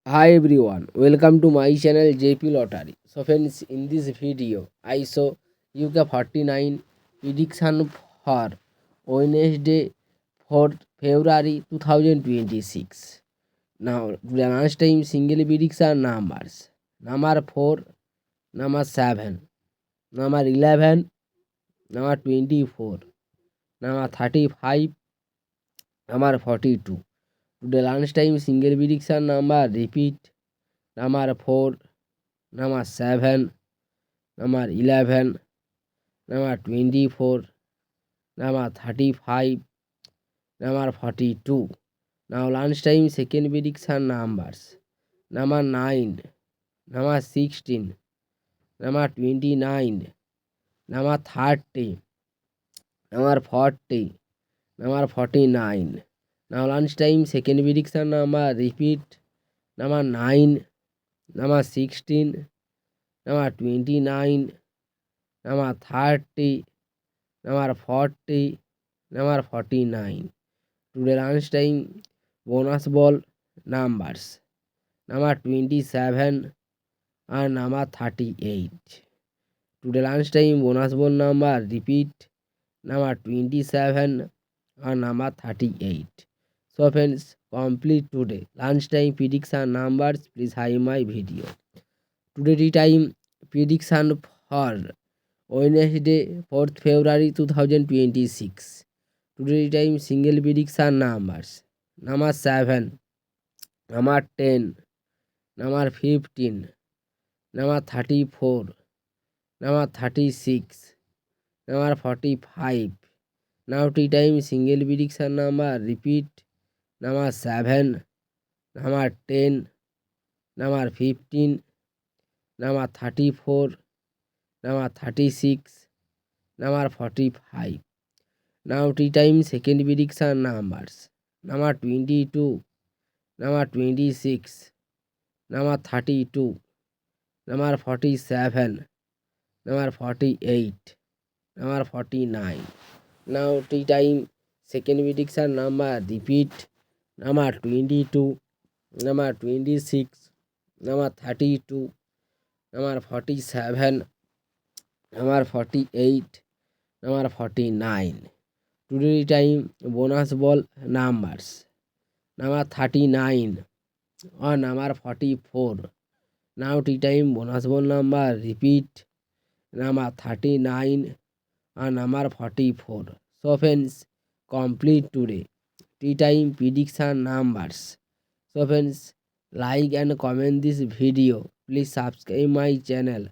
Hi everyone, welcome to my channel JP Lottery. So friends, in this video, I show UK 49 prediction for Wednesday 4th February 2026. Now, the last time single prediction numbers. Number 4, number 7, number 11, number 24, number 35, number 42. The last time single prediction number repeat. Number 4, number 7, number 11, number 24, number 35, number 42. Now lunchtime second prediction numbers. Number 9, number 16, number 29, number 30, number 40, number 49. Now lunchtime second prediction number repeat. Number 9, number 16, number 29, number 30, number 40, number 49. Today lunchtime bonus ball numbers. Number 27 and number 38. Today lunchtime bonus ball number repeat. Number 27 and number 38. So friends, complete today lunchtime prediction numbers. Please hide my video. Today time prediction for Wednesday 4th February 2026. Today time single prediction numbers. Number 7, number 10, number 15, number 34, number 36, number 45. Now tea time single prediction number repeat. Number 7, number 10, number 15, number 34, number 36, number 45. Now tea time second prediction numbers. Number 22, number 26, number 32, number 47, number 48, number 49. Now tea time second prediction number repeat. Number 22, number 26, number 32, number 47, number 48, number 49. Today time bonus ball numbers. Number 39 or number 44. Now tea time bonus ball number repeat. Number 39 or number 44. So friends, complete today tea time prediction numbers. So friends, like and comment this video. Please subscribe my channel.